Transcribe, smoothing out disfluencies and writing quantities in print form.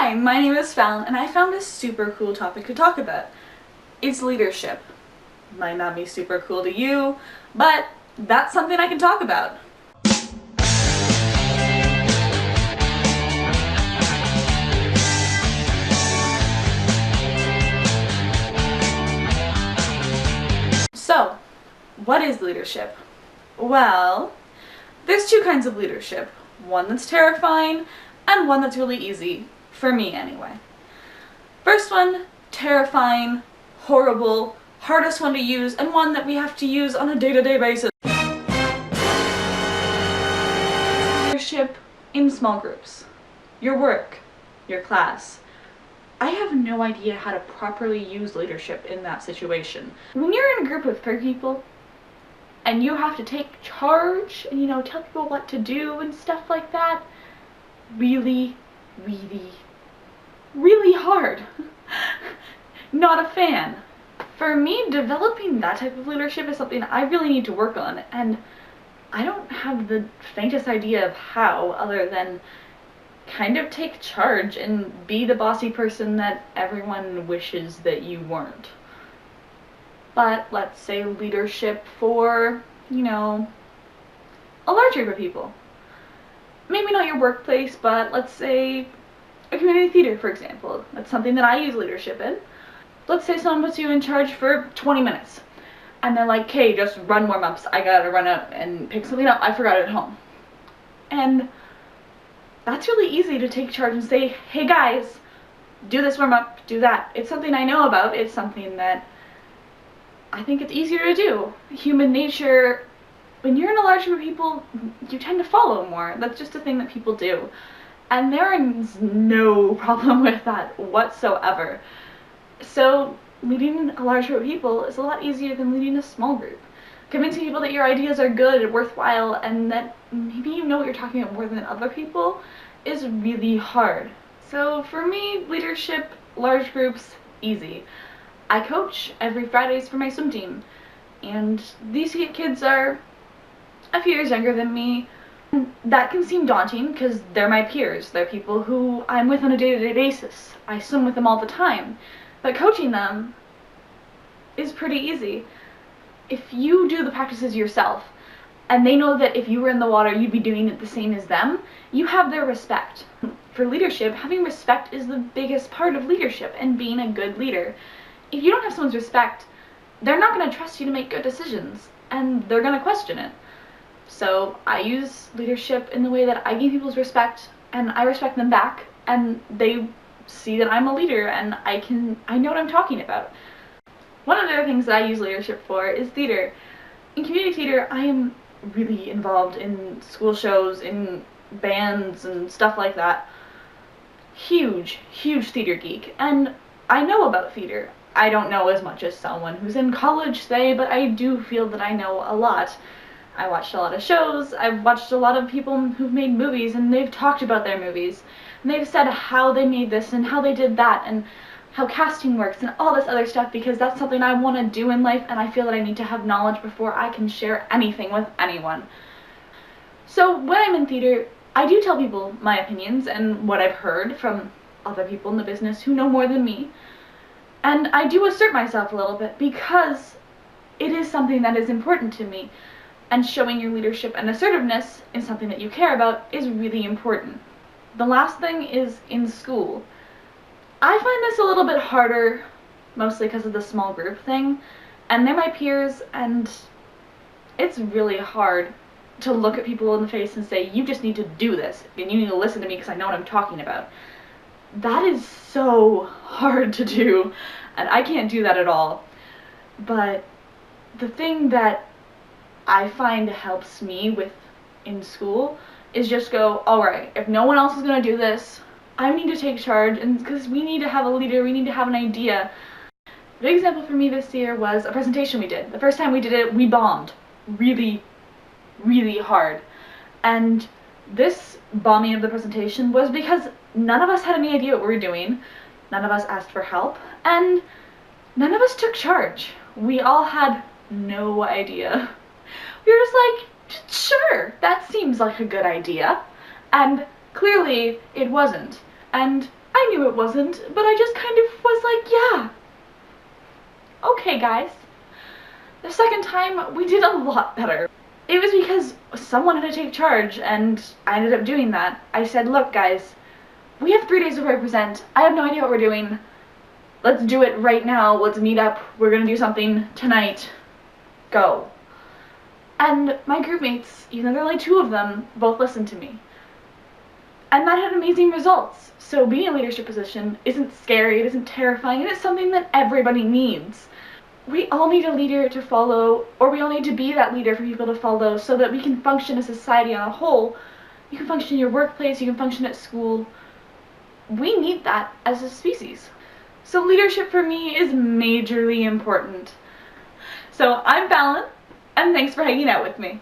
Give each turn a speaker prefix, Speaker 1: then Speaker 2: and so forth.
Speaker 1: Hi, my name is Fallon, and I found a super cool topic to talk about. It's leadership. Might not be super cool to you, but that's something I can talk about. So, what is leadership? Well, there's two kinds of leadership. One that's terrifying, and one that's really easy. For me, anyway. First one, terrifying, horrible, hardest one to use, and one that we have to use on a day-to-day basis. Leadership in small groups. Your work, your class. I have no idea how to properly use leadership in that situation. When you're in a group of 3 people, and you have to take charge and, tell people what to do and stuff like that, really, really, really hard. Not a fan. For me, developing that type of leadership is something I really need to work on, and I don't have the faintest idea of how, other than kind of take charge and be the bossy person that everyone wishes that you weren't. But let's say leadership for, a large group of people. Maybe not your workplace, but let's say a community theater, for example. That's something that I use leadership in. Let's say someone puts you in charge for 20 minutes. And they're like, "Okay, just run warm-ups. I gotta run out and pick something up. I forgot it at home." And that's really easy to take charge and say, "Hey guys, do this warm-up, do that." It's something I know about. It's something that I think it's easier to do. Human nature, when you're in a large group of people, you tend to follow more. That's just a thing that people do. And there is no problem with that whatsoever. So leading a large group of people is a lot easier than leading a small group. Convincing people that your ideas are good and worthwhile and that maybe you know what you're talking about more than other people is really hard. So for me, leadership, large groups, easy. I coach every Fridays for my swim team, and these kids are a few years younger than me. That can seem daunting because they're my peers. They're people who I'm with on a day-to-day basis. I swim with them all the time. But coaching them is pretty easy. If you do the practices yourself, and they know that if you were in the water you'd be doing it the same as them, you have their respect. For leadership, having respect is the biggest part of leadership and being a good leader. If you don't have someone's respect, they're not going to trust you to make good decisions, and they're going to question it. So I use leadership in the way that I gain people's respect, and I respect them back, and they see that I'm a leader and I know what I'm talking about. One of the other things that I use leadership for is theater. In community theater, I am really involved in school shows, in bands and stuff like that. Huge theater geek, and I know about theater. I don't know as much as someone who's in college, say, but I do feel that I know a lot. I watched a lot of shows, I've watched a lot of people who've made movies, and they've talked about their movies. And they've said how they made this, and how they did that, and how casting works, and all this other stuff, because that's something I want to do in life, and I feel that I need to have knowledge before I can share anything with anyone. So when I'm in theater, I do tell people my opinions, and what I've heard from other people in the business who know more than me. And I do assert myself a little bit, because it is something that is important to me. And showing your leadership and assertiveness in something that you care about is really important. The last thing is in school. I find this a little bit harder, mostly because of the small group thing, and they're my peers, and it's really hard to look at people in the face and say, "You just need to do this, and you need to listen to me because I know what I'm talking about." That is so hard to do, and I can't do that at all. But the thing that I find helps me with in school is just go, alright, if no one else is going to do this, I need to take charge, and because we need to have a leader, we need to have an idea. A big example for me this year was a presentation we did. The first time we did it, we bombed really, really hard. And this bombing of the presentation was because none of us had any idea what we were doing, none of us asked for help, and none of us took charge. We all had no idea. We were just like, "Sure, that seems like a good idea." And clearly it wasn't. And I knew it wasn't, but I just kind of was like, yeah, okay guys. The second time, we did a lot better. It was because someone had to take charge, and I ended up doing that. I said, look guys, we have 3 days to represent. I have no idea what we're doing. Let's do it right now. Let's meet up. We're gonna do something tonight. Go. And my group mates, even though there are only 2 of them, both listened to me. And that had amazing results. So being in a leadership position isn't scary, it isn't terrifying, and it's something that everybody needs. We all need a leader to follow, or we all need to be that leader for people to follow so that we can function as a society on a whole. You can function in your workplace, you can function at school. We need that as a species. So leadership for me is majorly important. So I'm Fallon, and thanks for hanging out with me.